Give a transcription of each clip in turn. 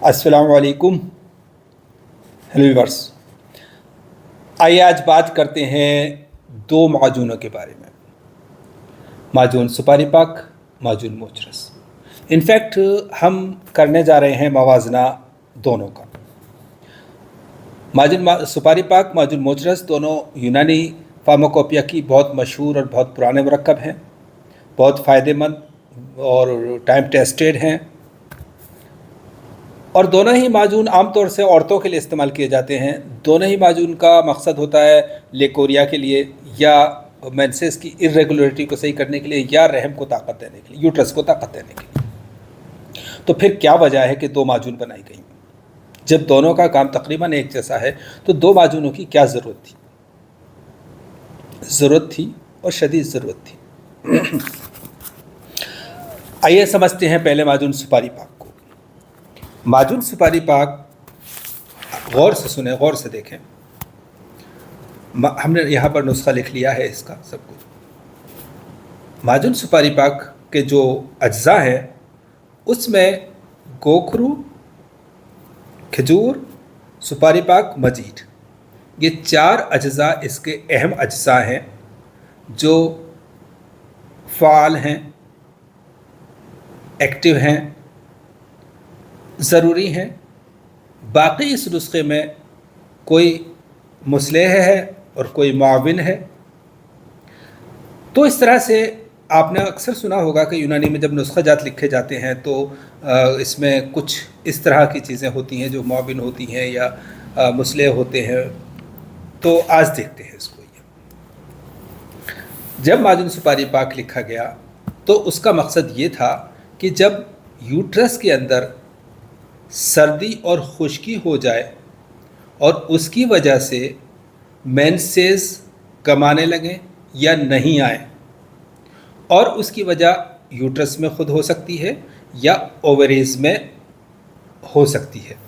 अस्सलामु अलैकुम। Hello viewers, आइए आज बात करते हैं दो माजूनों के बारे में। माजून सुपारी पाक, माजून मोचरस। इनफैक्ट हम करने जा रहे हैं मवाजना दोनों का। सुपारी पाक, माजून मोचरस दोनों यूनानी फार्माकोपिया की बहुत मशहूर और बहुत पुराने मरकब हैं, बहुत फ़ायदेमंद और टाइम टेस्टेड हैं। और दोनों ही माजून आमतौर से औरतों के लिए इस्तेमाल किए जाते हैं। दोनों ही माजून का मकसद होता है लेकोरिया के लिए, या मेंसेस की इरेगुलरिटी को सही करने के लिए, या रहम को ताकत देने के लिए, यूट्रस को ताकत देने के लिए। तो फिर क्या वजह है कि दो माजून बनाई गई? जब दोनों का काम तकरीबन एक जैसा है तो दो माजूनों की क्या ज़रूरत थी? ज़रूरत थी और शदीद ज़रूरत थी। आइए समझते हैं पहले माजून सुपारी पाक को। माजून सुपारी पाक, गौर से सुने, गौर से देखें। हमने यहाँ पर नुस्खा लिख लिया है इसका सब कुछ। माजून सुपारी पाक के जो अज्जा हैं उसमें गोखरू, खजूर, सुपारी पाक, मजीठ, ये चार अज्जा इसके अहम अज्जा हैं जो फ़ाल हैं, एक्टिव हैं, ज़रूरी हैं। बाकी इस नुस्खे में कोई मुस्लेह है और कोई मुआविन है। तो इस तरह से आपने अक्सर सुना होगा कि यूनानी में जब नुस्खा जात लिखे जाते हैं तो इसमें कुछ इस तरह की चीज़ें होती हैं जो मुआविन होती हैं या मुस्लेह होते हैं। तो आज देखते हैं इसको। जब माजून सुपारी पाक लिखा गया तो उसका मकसद ये था कि जब यूट्रस के अंदर सर्दी और खुश्की हो जाए और उसकी वजह से मेंसेस कम आने लगें या नहीं आए, और उसकी वजह यूट्रस में ख़ुद हो सकती है या ओवरीज में हो सकती है।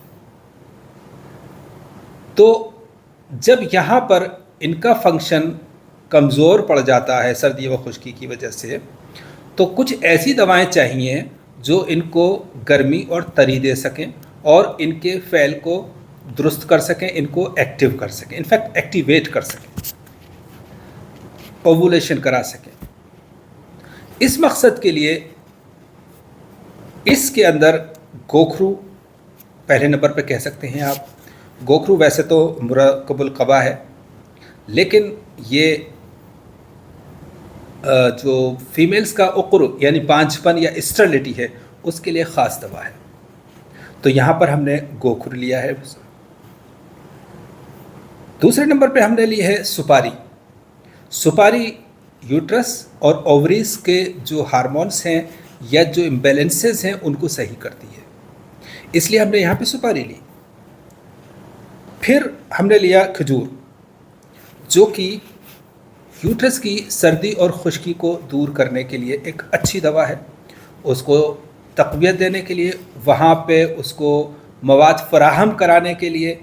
तो जब यहाँ पर इनका फंक्शन कमज़ोर पड़ जाता है सर्दी व खुश्की की वजह से, तो कुछ ऐसी दवाएं चाहिए जो इनको गर्मी और तरी दे सकें और इनके फ़ैल को दुरुस्त कर सकें, इनको एक्टिव कर सकें, इनफैक्ट एक्टिवेट कर सकें, ओवुलेशन करा सकें। इस मकसद के लिए इसके अंदर गोखरू पहले नंबर पे कह सकते हैं आप। गोखरू वैसे तो मुरक्कबुल क़बा है, लेकिन ये जो फीमेल्स का उक्र यानी पांचपन या स्टरलिटी है उसके लिए ख़ास दवा है। तो यहाँ पर हमने गोखरू लिया है। दूसरे नंबर पे हमने ली है सुपारी। सुपारी यूट्रस और ओवरीज के जो हार्मोन्स हैं या जो इम्बैलेंसेस हैं उनको सही करती है, इसलिए हमने यहाँ पे सुपारी ली। फिर हमने लिया खजूर, जो कि यूट्रस की सर्दी और खुश्की को दूर करने के लिए एक अच्छी दवा है, उसको तक़वियत देने के लिए, वहाँ पे उसको मवाद फ़राहम कराने के लिए,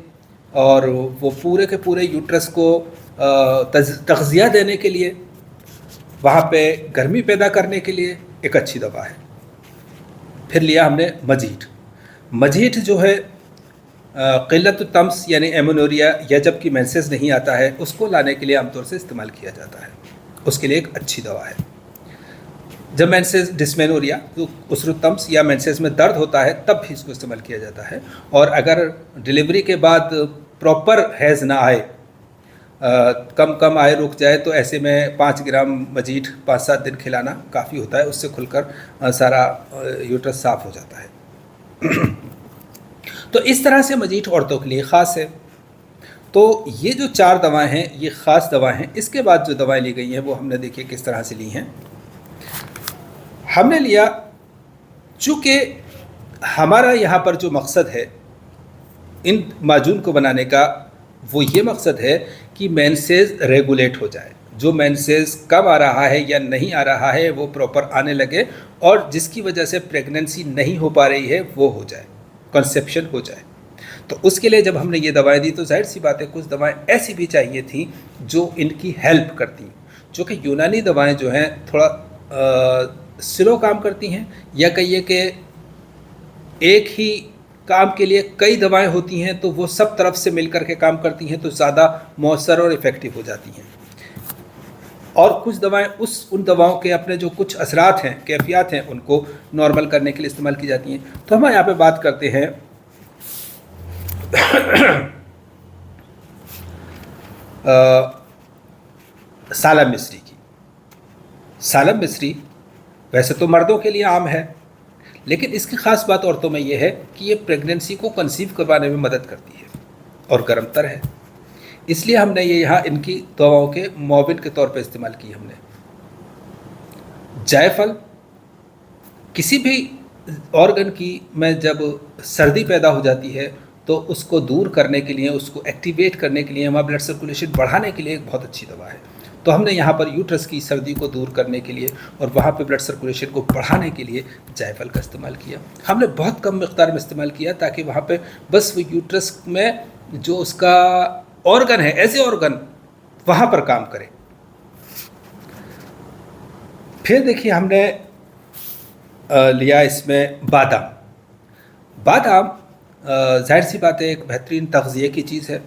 और वो पूरे के पूरे यूट्रस को तग़ज़िया देने के लिए, वहाँ पे गर्मी पैदा करने के लिए एक अच्छी दवा है। फिर लिया हमने मजीठ। मजीठ जो है क़िल्लत तम्स यानी एमोनोरिया या जबकि मेंसेस नहीं आता है उसको लाने के लिए आमतौर से इस्तेमाल किया जाता है, उसके लिए एक अच्छी दवा है। जब मेंसेस डिस्मेनोरिया तो उसरुत तम्स या मेंसेस में दर्द होता है तब भी इसको इस्तेमाल किया जाता है। और अगर डिलीवरी के बाद प्रॉपर हैज़ ना आए, कम आए, रुक जाए, तो ऐसे में 5 ग्राम मजीठ 5-7 दिन खिलाना काफ़ी होता है, उससे खुलकर सारा यूट्रस साफ़ हो जाता है। तो इस तरह से मजीठ औरतों के लिए ख़ास है। तो ये जो 4 दवाएं हैं ये ख़ास दवाएं हैं। इसके बाद जो दवाएं ली गई हैं वो हमने देखिए किस तरह से ली हैं। हमने लिया, चूँकि हमारा यहाँ पर जो मकसद है इन माजून को बनाने का, वो ये मकसद है कि मेंसेस रेगुलेट हो जाए। जो मेंसेस कम आ रहा है या नहीं आ रहा है वो प्रॉपर आने लगे, और जिसकी वजह से प्रेगनेंसी नहीं हो पा रही है वो हो जाए, कंसेप्शन हो जाए। तो उसके लिए जब हमने ये दवाएं दी तो जाहिर सी बात है कुछ दवाएं ऐसी भी चाहिए थी जो इनकी हेल्प करती, जो कि यूनानी दवाएं जो हैं थोड़ा स्लो काम करती हैं, या कहिए कि एक ही काम के लिए कई दवाएं होती हैं तो वो सब तरफ से मिलकर के काम करती हैं तो ज़्यादा मौसर और इफ़ेक्टिव हो जाती हैं। और कुछ दवाएं उन दवाओं के अपने जो कुछ असरात हैं, कैफियत हैं, उनको नॉर्मल करने के लिए इस्तेमाल की जाती हैं। तो हम यहाँ पे बात करते हैं सालम मिस्री की। सालम मिस्री वैसे तो मर्दों के लिए आम है, लेकिन इसकी ख़ास बात औरतों में यह है कि ये प्रेगनेंसी को कंसीव करवाने में मदद करती है और गर्मतर है, इसलिए हमने ये यहाँ इनकी दवाओं के मुआविन के तौर पर इस्तेमाल की। हमने जायफल किसी भी ऑर्गन की में जब सर्दी पैदा हो जाती है तो उसको दूर करने के लिए, उसको एक्टिवेट करने के लिए, हमारा ब्लड सर्कुलेशन बढ़ाने के लिए एक बहुत अच्छी दवा है। तो हमने यहाँ पर यूट्रस की सर्दी को दूर करने के लिए और वहाँ पे ब्लड सर्कुलेशन को बढ़ाने के लिए जायफल का इस्तेमाल किया। हमने बहुत कम मिक़दार में इस्तेमाल किया ताकि वहाँ पे बस वो यूट्रस में जो उसका ऑर्गन है, ऐसे ऑर्गन वहाँ पर काम करे। फिर देखिए हमने लिया इसमें बादाम। बादाम जाहिर सी बात है एक बेहतरीन तग़ज़िये की चीज़ है,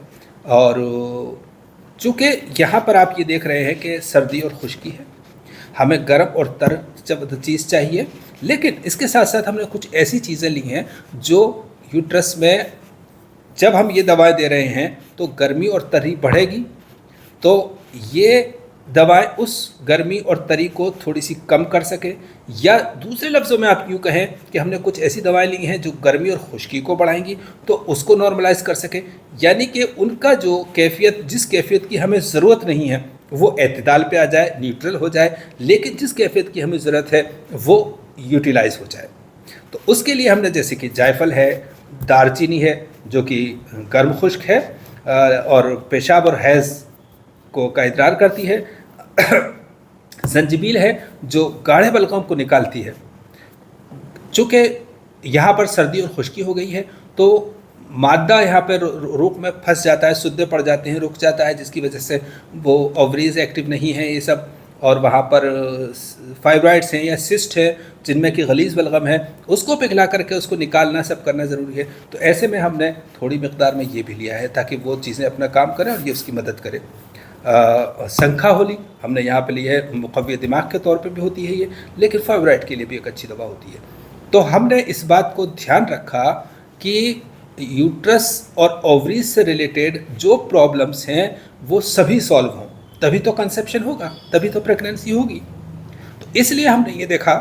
और चूँकि यहाँ पर आप ये देख रहे हैं कि सर्दी और खुश्की है, हमें गर्म और तर चीज़ चाहिए, लेकिन इसके साथ साथ हमने कुछ ऐसी चीज़ें ली हैं जो यूट्रस में जब हम ये दवाएं दे रहे हैं तो गर्मी और तरी बढ़ेगी, तो ये दवाएं उस गर्मी और तरी को थोड़ी सी कम कर सके, या दूसरे लफ्ज़ों में आप यूँ कहें कि हमने कुछ ऐसी दवाएं ली हैं जो गर्मी और खुश्की को बढ़ाएंगी तो उसको नॉर्मलाइज़ कर सके, यानी कि उनका जो कैफियत, जिस कैफियत की हमें ज़रूरत नहीं है वो एतदाल पे आ जाए, न्यूट्रल हो जाए, लेकिन जिस कैफियत की हमें ज़रूरत है वो यूटिलाइज़ हो जाए। तो उसके लिए हमने जैसे कि जायफल है, दालचीनी है जो कि गर्म खुश्क है और पेशाब और हैज़ को का इदरार करती है, जंजीबील है जो गाढ़े बलगम को निकालती है। चूँकि यहाँ पर सर्दी और खुश्की हो गई है तो मादा यहाँ पर रुख में फंस जाता है, सुद्दे पड़ जाते हैं, रुक जाता है, जिसकी वजह से वो ओवरीज एक्टिव नहीं है ये सब, और वहाँ पर फाइब्राइड्स हैं या सिस्ट है जिनमें कि गलीज़ बलगम है, उसको पिघला करके उसको निकालना सब करना ज़रूरी है। तो ऐसे में हमने थोड़ी मिक़दार में ये भी लिया है ताकि वो चीज़ें अपना काम करें और ये उसकी मदद करे। संखा होली हमने यहाँ पे ली है, मुक़व्वी दिमाग के तौर पे भी होती है ये, लेकिन फाइब्राइड के लिए भी एक अच्छी दवा होती है। तो हमने इस बात को ध्यान रखा कि यूट्रस और ओवरीज से रिलेटेड जो प्रॉब्लम्स हैं वो सभी सॉल्व हों, तभी तो कंसेप्शन होगा, तभी तो प्रेगनेंसी होगी। तो इसलिए हमने ये देखा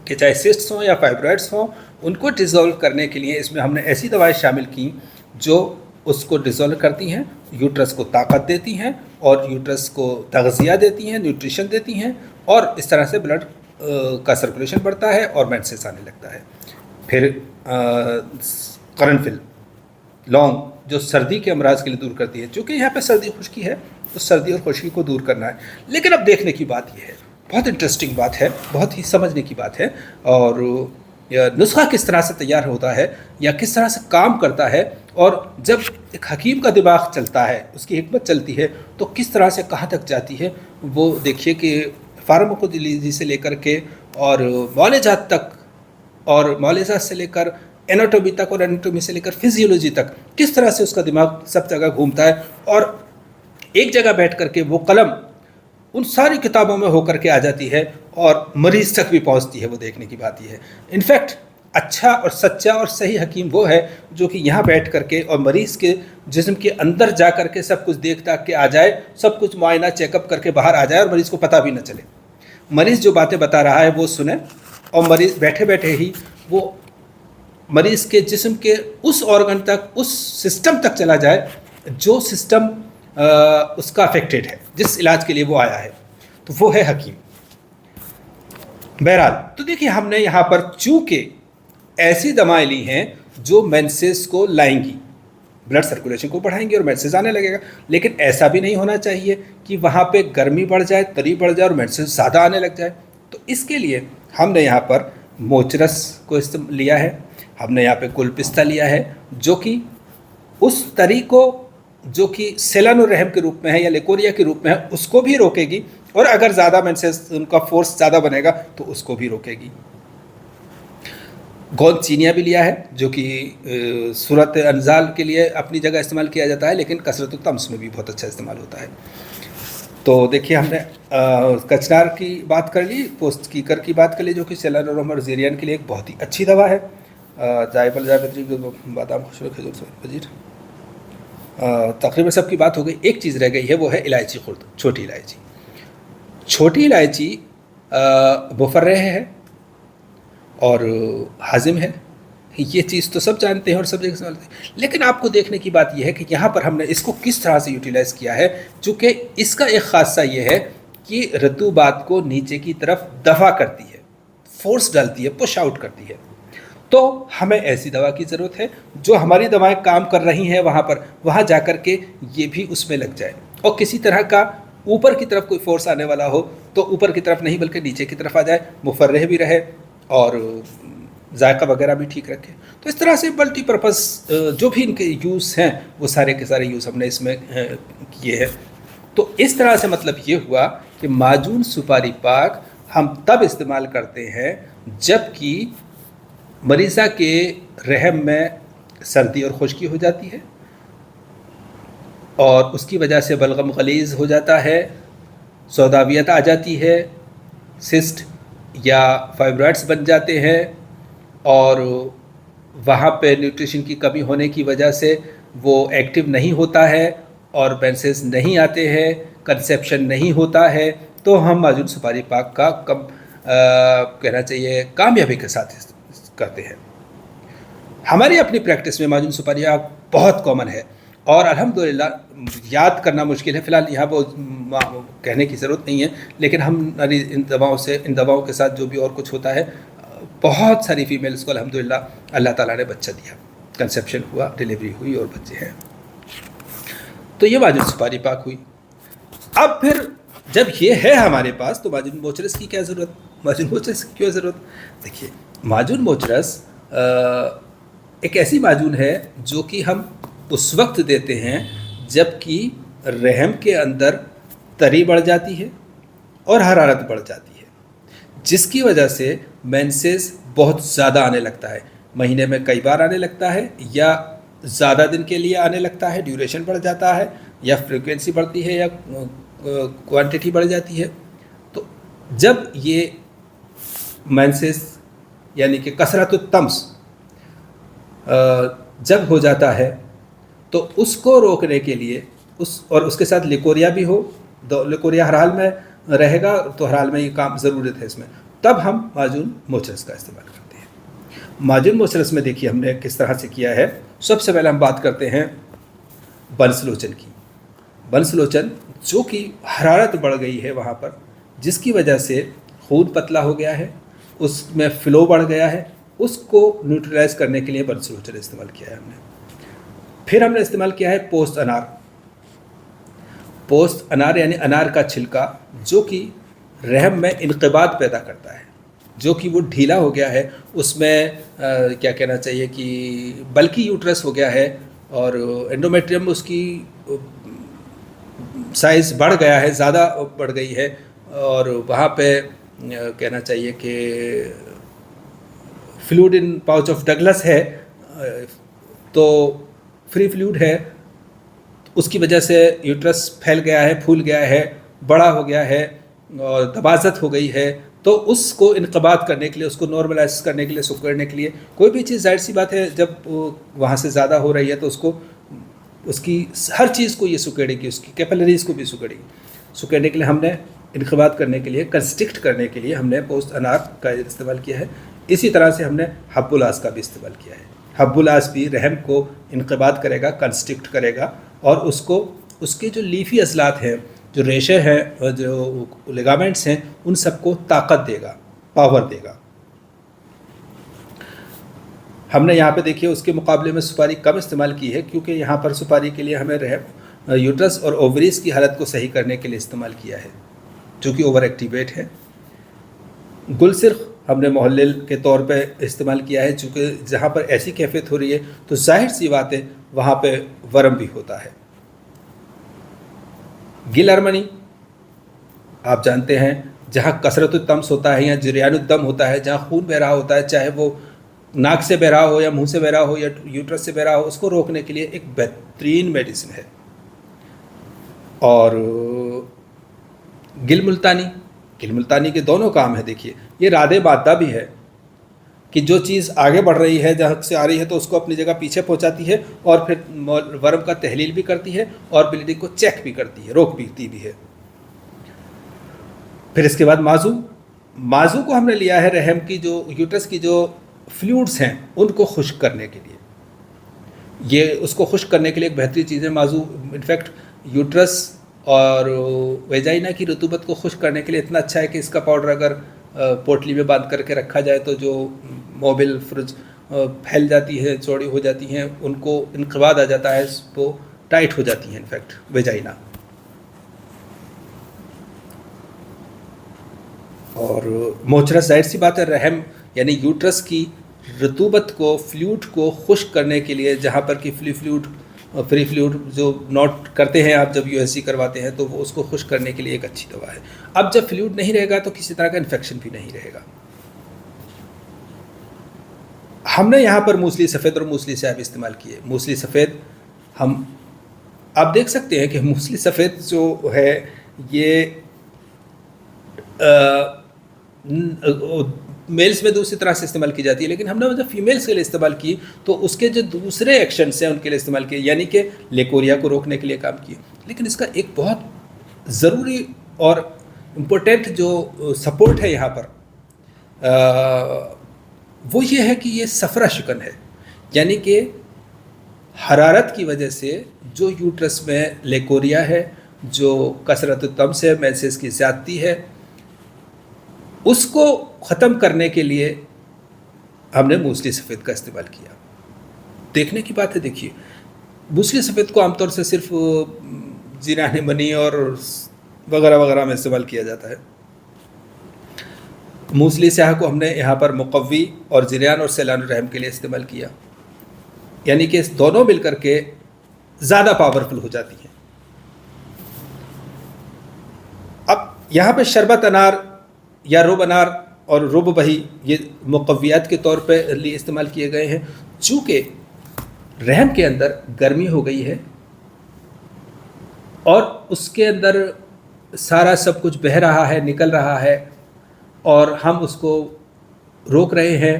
कि चाहे सिस्ट्स हों या फाइब्राइड्स हों, उनको डिज़ोल्व करने के लिए इसमें हमने ऐसी दवाएं शामिल की जो उसको डिज़ोल्व करती हैं, यूट्रस को ताकत देती हैं और यूट्रस को तग़ज़िया देती हैं, न्यूट्रिशन देती हैं, और इस तरह से ब्लड का सर्कुलेशन बढ़ता है और मेंसेस आने लगता है। फिर करनफिल, लौंग जो सर्दी के अमराज के लिए दूर करती है। चूँकि यहाँ पे सर्दी खुश्की है तो सर्दी और खुश्की को दूर करना है। लेकिन अब देखने की बात यह है, बहुत इंटरेस्टिंग बात है, बहुत ही समझने की बात है, और नुस्खा किस तरह से तैयार होता है या किस तरह से काम करता है, और जब एक हकीम का दिमाग चलता है, उसकी हिकमत चलती है तो किस तरह से कहाँ तक जाती है, वो देखिए कि फार्माकोलॉजी से लेकर के और मौलेजात तक, और मौलेजात से लेकर एनाटॉमी तक, और एनाटॉमी से लेकर फिजियोलॉजी तक किस तरह से उसका दिमाग सब जगह घूमता है, और एक जगह बैठ करके वो कलम उन सारी किताबों में होकर के आ जाती है और मरीज़ तक भी पहुंचती है। वो देखने की बात यह है। इनफैक्ट अच्छा और सच्चा और सही हकीम वो है जो कि यहाँ बैठ करके और मरीज़ के जिस्म के अंदर जा करके सब कुछ देख ताक के आ जाए, सब कुछ मुआयना चेकअप करके बाहर आ जाए और मरीज़ को पता भी न चले। मरीज़ जो बातें बता रहा है वो सुने, और मरीज़ बैठे बैठे ही वो मरीज़ के जिस्म के उस ऑर्गन तक, उस सिस्टम तक चला जाए जो सिस्टम उसका अफेक्टेड है, जिस इलाज के लिए वो आया है, तो वो है हकीम। बहरहाल तो देखिए हमने यहाँ पर चूँकि ऐसी दवाएं ली हैं जो मेंसेस को लाएंगी, ब्लड सर्कुलेशन को बढ़ाएंगी और मेंसेस आने लगेगा, लेकिन ऐसा भी नहीं होना चाहिए कि वहाँ पे गर्मी बढ़ जाए, तरी बढ़ जाए और मेंसेस ज़्यादा आने लग जाए। तो इसके लिए हमने यहाँ पर मोचरस को लिया है, हमने यहाँ पे कुलपिस्ता लिया है जो कि उस तरी को जो कि सेलानुरहम के रूप में है या लेकोरिया के रूप में है उसको भी रोकेगी, और अगर ज़्यादा मेंसेस उनका फोर्स ज़्यादा बनेगा तो उसको भी रोकेगी। गोंद चीनिया भी लिया है, जो कि सूरत अनजाल के लिए अपनी जगह इस्तेमाल किया जाता है, लेकिन कसरत तम्स में भी बहुत अच्छा इस्तेमाल होता है। तो देखिए, हमने कचनार की बात कर ली, पोस्ट कीकर की बात कर ली, जो कि सेलानोरम और ज़ेरियन के लिए एक बहुत ही अच्छी दवा है। जायफल, जावित्री, बादाम, खुशबू, खजूर, वजीर, तकरीबन सबकी बात हो गई। एक चीज़ रह गई है, वो है इलायची खुर्द, छोटी इलायची। छोटी इलायची मुफर्रह है और हाजिम है, ये चीज़ तो सब जानते हैं और सब जगह समझते हैं। लेकिन आपको देखने की बात यह है कि यहाँ पर हमने इसको किस तरह से यूटिलाइज़ किया है, चूँकि इसका एक ख़ासा ये है कि रतूबात को नीचे की तरफ दफ़ा करती है, फोर्स डालती है, पुश आउट करती है। तो हमें ऐसी दवा की ज़रूरत है जो हमारी दवाएं काम कर रही हैं वहाँ पर, वहाँ जा कर के ये भी उसमें लग जाए, और किसी तरह का ऊपर की तरफ कोई फोर्स आने वाला हो तो ऊपर की तरफ नहीं बल्कि नीचे की तरफ आ जाए, मुफर्रह भी रहे और जायका वगैरह भी ठीक रखे। तो इस तरह से मल्टीपर्पज़ जो भी इनके यूज़ हैं वो सारे के सारे यूज़ हमने इसमें किए हैं। तो इस तरह से मतलब ये हुआ कि माजून सुपारी पाक हम तब इस्तेमाल करते हैं जबकि मरीज़ा के रहम में सर्दी और खुश्की हो जाती है और उसकी वजह से बलगम गलीज़ हो जाता है, सौदावियत आ जाती है, सिस्ट या फाइब्रॉइड्स बन जाते हैं और वहाँ पे न्यूट्रिशन की कमी होने की वजह से वो एक्टिव नहीं होता है और मेंसेस नहीं आते हैं, कंसेप्शन नहीं होता है। तो हम माजून सुपारी पाक का कहना चाहिए कामयाबी के साथ करते हैं। हमारी अपनी प्रैक्टिस में माजून सुपारी पाक बहुत कॉमन है और अल्हम्दुलिल्लाह याद करना मुश्किल है, फ़िलहाल यहाँ पर कहने की ज़रूरत नहीं है, लेकिन हम इन दवाओं के साथ जो भी और कुछ होता है, बहुत सारी फीमेल्स को अल्हम्दुलिल्लाह अल्लाह ताला ने बच्चा दिया, कंसेप्शन हुआ, डिलीवरी हुई और बच्चे हैं। तो ये माजून सुपारी पाक हुई। अब फिर जब ये है हमारे पास तो माजून मोचरस की क्या ज़रूरत, माजून मोचरस की क्यों ज़रूरत? देखिए, माजून मोचरस एक ऐसी माजून है जो कि हम उस वक्त देते हैं जबकि रहम के अंदर तरी बढ़ जाती है और हरारत बढ़ जाती है, जिसकी वजह से मेंसेस बहुत ज़्यादा आने लगता है, महीने में कई बार आने लगता है या ज़्यादा दिन के लिए आने लगता है, ड्यूरेशन बढ़ जाता है या फ्रीक्वेंसी बढ़ती है या क्वांटिटी बढ़ जाती है। तो जब ये मेंसेस यानी कि कसरत तम्स जब हो जाता है तो उसको रोकने के लिए और उसके साथ लिकोरिया भी हो, लिकोरिया हर हाल में रहेगा तो हर हाल में ये काम ज़रूरत है इसमें, तब हम माजून मोचरस का इस्तेमाल करते हैं। माजून मोचरस में देखिए हमने किस तरह से किया है। सबसे पहले हम बात करते हैं बंसलोचन की। बंसलोचन जो कि हरारत बढ़ गई है वहाँ पर, जिसकी वजह से खून पतला हो गया है, उसमें फ़्लो बढ़ गया है, उसको न्यूट्रलाइज करने के लिए बंसलोचन इस्तेमाल किया है हमने। फिर हमने इस्तेमाल किया है पोस्त अनार। पोस्त अनार यानी अनार का छिलका, जो कि रहम में इनक़िबात पैदा करता है, जो कि वो ढीला हो गया है, उसमें क्या कहना चाहिए कि बल्कि यूट्रस हो गया है और एंडोमेट्रियम उसकी साइज़ बढ़ गया है, ज़्यादा बढ़ गई है और वहाँ पे कहना चाहिए कि fluid in pouch of Douglas है, तो फ्री फ्लूइड है, उसकी वजह से यूट्रस फैल गया है, फूल गया है, बड़ा हो गया है और दबाजत हो गई है। तो उसको इनक़बात करने के लिए, उसको नॉर्मलाइज करने के लिए, सुकड़ने के लिए, कोई भी चीज़ जाहिर सी बात है जब वहाँ से ज़्यादा हो रही है तो उसको उसकी हर चीज़ को ये सुकेड़ेगी, उसकी कैपिलरीज़ को भी सुकेड़ेगी। सुकेड़ने के लिए हमने इनक़बात करने के लिए, कंस्ट्रिक्ट करने के लिए हमने पोस्त अनार का इस्तेमाल किया है। इसी तरह से हमने हब्बुल-आस का भी इस्तेमाल किया है। हब्बुल-आस भी रहम को इनक़बात करेगा, कंस्ट्रिक्ट करेगा और उसको उसके जो लीफी अज़लात हैं, जो रेशे हैं, जो लिगामेंट्स हैं, उन सबको ताकत देगा, पावर देगा। हमने यहाँ पे देखिए उसके मुकाबले में सुपारी कम इस्तेमाल की है, क्योंकि यहाँ पर सुपारी के लिए हमें रहम यूट्रस और ओवरीज की हालत को सही करने के लिए इस्तेमाल किया है, जो कि ओवर एक्टिवेट है। गुलसिर्ख हमने मुहल्लिल के तौर पे इस्तेमाल किया है, चूँकि जहाँ पर ऐसी कैफियत हो रही है तो जाहिर सी बात है वहाँ पे वर्म भी होता है। गिल अर्मनी आप जानते हैं, जहाँ कसरत तम्स होता है या जरियानुद्दम होता है, जहाँ खून बह रहा होता है, चाहे वो नाक से बह रहा हो या मुंह से बह रहा हो या यूट्रस से बह रहा हो, उसको रोकने के लिए एक बेहतरीन मेडिसिन है। और गिल मुल्तानी के दोनों काम है। देखिए, ये राधे बादा भी है कि जो चीज़ आगे बढ़ रही है, जहाँ से आ रही है, तो उसको अपनी जगह पीछे पहुंचाती है और फिर वर्म का तहलील भी करती है और ब्लीडिंग को चेक भी करती है, रोक भी है। फिर इसके बाद माजू को हमने लिया है रहम की जो यूट्रस की जो फ्लूइड्स हैं उनको खुश्क करने के लिए। ये उसको खुश्क करने के लिए एक बेहतरीन चीज़ है माजू। इनफैक्ट यूट्रस और वेजाइना की रतूबत को खुश्क करने के लिए इतना अच्छा है कि इसका पाउडर अगर पोटली में बांध करके रखा जाए तो जो मोबिल फ्रिज फैल जाती है, चौड़ी हो जाती हैं, उनको इनक़बाद आ जाता है, वो टाइट हो जाती हैं इनफैक्ट वेजाइना। और मोचरस, जाहिर सी बात है, रहम यानी यूट्रस की रतूबत को, फ्लूइड को खुश्क करने के लिए, जहाँ पर कि फ्री फ्लूइड जो नोट करते हैं आप जब यूएसजी करवाते हैं, तो वो उसको खुश्क करने के लिए एक अच्छी दवा है। अब जब फ्लूइड नहीं रहेगा तो किसी तरह का इन्फेक्शन भी नहीं रहेगा। हमने यहाँ पर मूसली सफ़ेद और मूसली स्याह भी इस्तेमाल किए। मूसली सफ़ेद हम आप देख सकते हैं कि मूसली सफ़ेद जो है ये मेल्स में दूसरी तरह से इस्तेमाल की जाती है, लेकिन हमने जब फीमेल्स के लिए इस्तेमाल की तो उसके जो दूसरे एक्शंस हैं उनके लिए इस्तेमाल किए, यानी कि लेकोरिया को रोकने के लिए काम किए। लेकिन इसका एक बहुत ज़रूरी और इम्पोर्टेंट जो सपोर्ट है यहाँ पर वो ये है कि ये सफ़रा शिकन है, यानी कि हरारत की वजह से जो यूट्रस में लेकोरिया है, जो कसरत तम्स है, मेंसेस की ज़्यादती है, उसको ख़त्म करने के लिए हमने मूसली सफ़ेद का इस्तेमाल किया। देखने की बात है, देखिए मूसली सफ़ेद को आमतौर से सिर्फ जीरानी मनी और वगैरह वगैरह में इस्तेमाल किया जाता है। मूसली स्याह को हमने यहाँ पर मुक़व्वी और जिरियान और सैलान रहम के लिए इस्तेमाल किया, यानी कि दोनों मिलकर के ज़्यादा पावरफुल हो जाती हैं। अब यहाँ पे शरबत अनार या रुब अनार और रुब बही ये मुक़व्वियात के तौर पे लिए इस्तेमाल किए गए हैं। चूँकि रहम के अंदर गर्मी हो गई है और उसके अंदर सारा सब कुछ बह रहा है, निकल रहा है, और हम उसको रोक रहे हैं,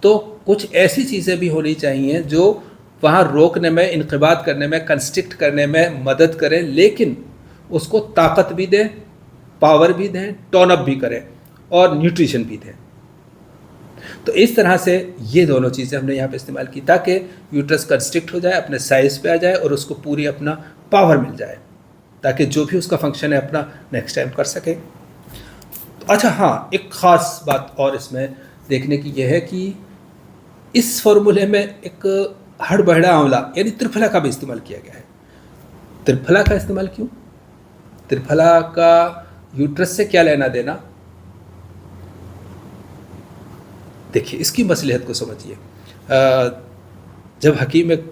तो कुछ ऐसी चीज़ें भी होनी चाहिए जो वहाँ रोकने में, इनक़बाद करने में, कंस्ट्रिक्ट करने में मदद करें, लेकिन उसको ताकत भी दें, पावर भी दें, टोन अप भी करें और न्यूट्रिशन भी दें। तो इस तरह से ये दोनों चीज़ें हमने यहाँ पे इस्तेमाल की ताकि यूट्रस कंस्ट्रिक्ट हो जाए, अपने साइज़ पे आ जाए और उसको पूरी अपना पावर मिल जाए, ताकि जो भी उसका फंक्शन है अपना नेक्स्ट टाइम कर सके। तो अच्छा हाँ, एक ख़ास बात और इसमें देखने की यह है कि इस फार्मूले में एक हड़बड़ा आंवला यानी त्रिफला का भी इस्तेमाल किया गया है। त्रिफला का इस्तेमाल क्यों? त्रिफला का यूट्रस से क्या लेना देना? देखिए, इसकी मसलहत को समझिए। जब हकीम एक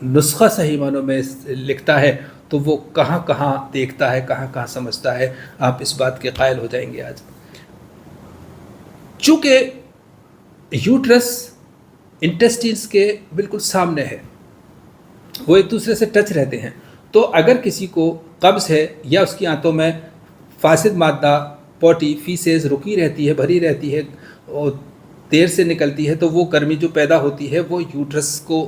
नुस्खा सही मानों में लिखता है तो वो कहाँ कहाँ देखता है, कहाँ कहाँ समझता है, आप इस बात के कायल हो जाएंगे आज। चूँकि यूट्रस इंटेस्टिन्स के बिल्कुल सामने है, वो एक दूसरे से टच रहते हैं, तो अगर किसी को कब्ज़ है या उसकी आंतों में फासिद मादा, पोटी, फीसेस रुकी रहती है, भरी रहती है और देर से निकलती है, तो वो गर्मी जो पैदा होती है वो यूट्रस को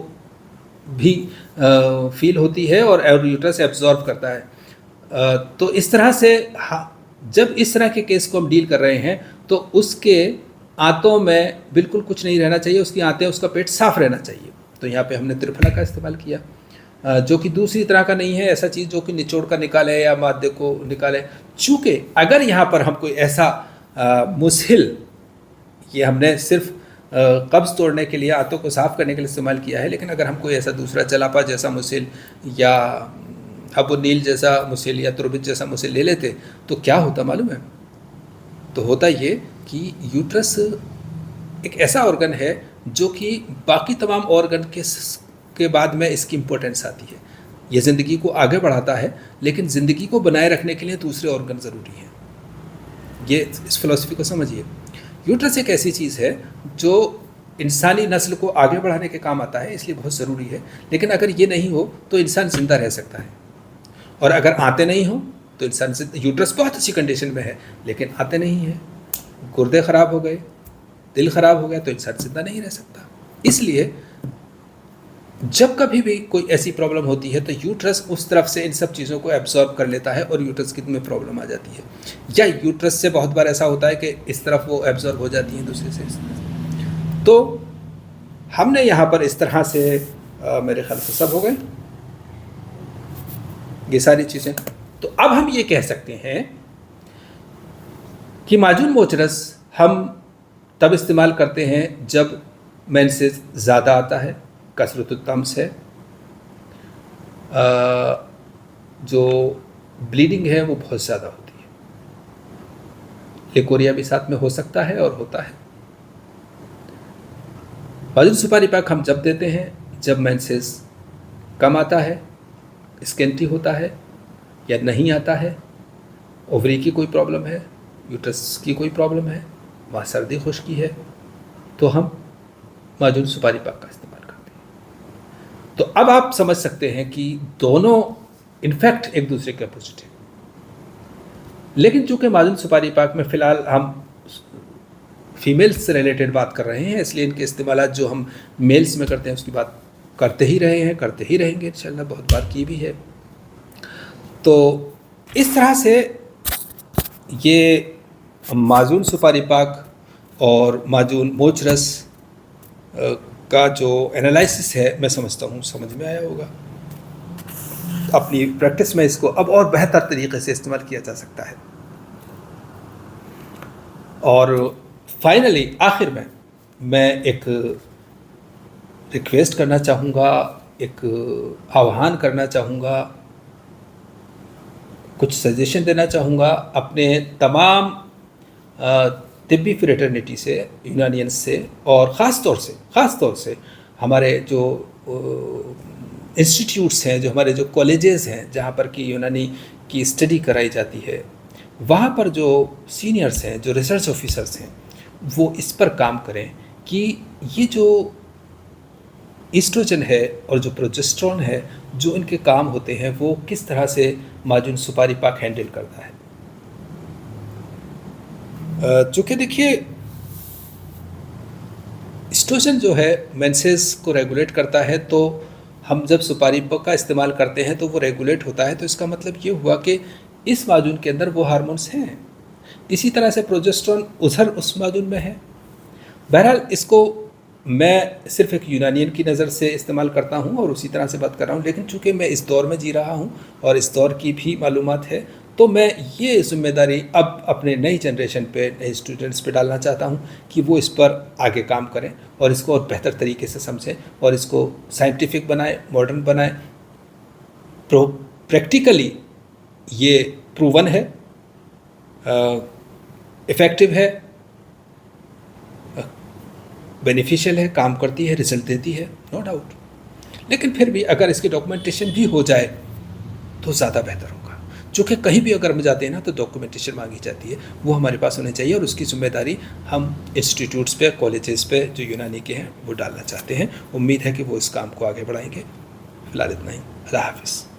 भी फील होती है और यूट्रस एब्जॉर्ब करता है। तो इस तरह से जब इस तरह के केस को हम डील कर रहे हैं तो उसके आंतों में बिल्कुल कुछ नहीं रहना चाहिए, उसकी आंतें, उसका पेट साफ़ रहना चाहिए। तो यहाँ पे हमने त्रिफला का इस्तेमाल किया, जो कि दूसरी तरह का नहीं है, ऐसा चीज़ जो कि निचोड़ कर निकाले या मादे को निकाले। चूँकि अगर यहाँ पर हम कोई ऐसा मुसहिल, ये हमने सिर्फ कब्ज़ तोड़ने के लिए, आंतों को साफ़ करने के लिए इस्तेमाल किया है, लेकिन अगर हम कोई ऐसा दूसरा जलापा जैसा मुसहिल या अबू नील जैसा मुसहिल या तुरबित जैसा मुसहिल ले लेते तो क्या होता मालूम है? तो होता ये कि यूट्रस एक ऐसा ऑर्गन है जो कि बाकी तमाम ऑर्गन के बाद में इसकी इम्पोर्टेंस आती है। ये ज़िंदगी को आगे बढ़ाता है, लेकिन ज़िंदगी को बनाए रखने के लिए दूसरे ऑर्गन ज़रूरी हैं। ये इस फ़िलॉसफी को समझिए। यूट्रस एक ऐसी चीज़ है जो इंसानी नस्ल को आगे बढ़ाने के काम आता है, इसलिए बहुत ज़रूरी है। लेकिन अगर ये नहीं हो तो इंसान ज़िंदा रह सकता है, और अगर आते नहीं हो तो इंसान से यूट्रस बहुत अच्छी कंडीशन में है लेकिन आते नहीं हैं, गुर्दे ख़राब हो गए, दिल ख़राब हो गया, तो इंसान ज़िंदा नहीं रह सकता। इसलिए जब कभी भी कोई ऐसी प्रॉब्लम होती है तो यूट्रस उस तरफ से इन सब चीज़ों को एब्जॉर्ब कर लेता है और यूट्रस की में प्रॉब्लम आ जाती है। या यूट्रस से बहुत बार ऐसा होता है कि इस तरफ वो एब्जॉर्ब हो जाती हैं दूसरे से इस तरह से। तो हमने यहाँ पर इस तरह से मेरे ख्याल से सब हो गए ये सारी चीज़ें। तो अब हम ये कह सकते हैं कि माजून मोचरस हम तब इस्तेमाल करते हैं जब मेंसेस ज़्यादा आता है, कसरतुत्तम्स है, जो ब्लीडिंग है वो बहुत ज़्यादा होती है, लिकोरिया भी साथ में हो सकता है और होता है। माजून सुपारी पाक हम जब देते हैं जब मेंसेस कम आता है, स्केंटी होता है या नहीं आता है, ओवरी की कोई प्रॉब्लम है, यूट्रस की कोई प्रॉब्लम है, वहाँ सर्दी खुश्की है, तो हम माजून सुपारी पाक का इस्तेमाल करते हैं। तो अब आप समझ सकते हैं कि दोनों इनफैक्ट एक दूसरे के अपोजिट है। लेकिन चूंकि माजून सुपारी पाक में फ़िलहाल हम फीमेल्स से रिलेटेड बात कर रहे हैं, इसलिए इनके इस्तेमाल जो हम मेल्स में करते हैं उसकी बात करते ही रहे हैं, करते ही रहेंगे इंशाल्लाह, बहुत बार की भी है। तो इस तरह से ये माजून सुपारी पाक और माजून मोचरस का जो एनालिसिस है मैं समझता हूँ समझ में आया होगा। अपनी प्रैक्टिस में इसको अब और बेहतर तरीके से इस्तेमाल किया जा सकता है। और फाइनली आखिर में मैं एक रिक्वेस्ट करना चाहूँगा, एक आह्वान करना चाहूँगा, कुछ सजेशन देना चाहूँगा अपने तमाम तिब्बी फ्रेटर्निटी से, यूनानियंस से, और ख़ास तौर से हमारे जो इंस्टीट्यूट्स हैं, जो हमारे जो कॉलेजेस हैं जहाँ पर कि यूनानी की स्टडी कराई जाती है, वहाँ पर जो सीनियर्स हैं, जो रिसर्च ऑफिसर्स हैं, वो इस पर काम करें कि ये जो ईस्ट्रोजन है और जो प्रोजेस्टेरोन है, जो इनके काम होते हैं वो किस तरह से माजून सुपारी पाक हैंडल करता है। चूँकि देखिए ईस्ट्रोजन जो है मेंसेस को रेगुलेट करता है, तो हम जब सुपारी पाक का इस्तेमाल करते हैं तो वो रेगुलेट होता है, तो इसका मतलब ये हुआ कि इस माजून के अंदर वो हार्मोन्स हैं। इसी तरह से प्रोजेस्टेरोन उधर उस माजून में है। बहरहाल इसको मैं सिर्फ एक यूनानियन की नज़र से इस्तेमाल करता हूँ और उसी तरह से बात कर रहा हूँ, लेकिन चूँकि मैं इस दौर में जी रहा हूँ और इस दौर की भी मालूमात है, तो मैं ये जिम्मेदारी अब अपने नई जनरेशन पे, नए स्टूडेंट्स पे डालना चाहता हूँ कि वो इस पर आगे काम करें और इसको और बेहतर तरीके से समझें और इसको साइंटिफिक बनाएं, मॉडर्न बनाएं। प्रैक्टिकली ये प्रूवन है, इफ़ेक्टिव है, बेनिफिशियल है, काम करती है, रिजल्ट देती है, नो डाउट। लेकिन फिर भी अगर इसकी डॉक्यूमेंटेशन भी हो जाए तो ज़्यादा बेहतर होगा। चूँकि कहीं भी अगर हम जाते हैं ना तो डॉक्यूमेंटेशन मांगी जाती है, वो हमारे पास होनी चाहिए और उसकी जिम्मेदारी हम इंस्टीट्यूट्स पे, कॉलेजेस पे जो यूनानी के हैं वो डालना चाहते हैं। उम्मीद है कि वो इस काम को आगे बढ़ाएंगे। फिलहाल इतना ही। अल्लाह हाफ़िज़।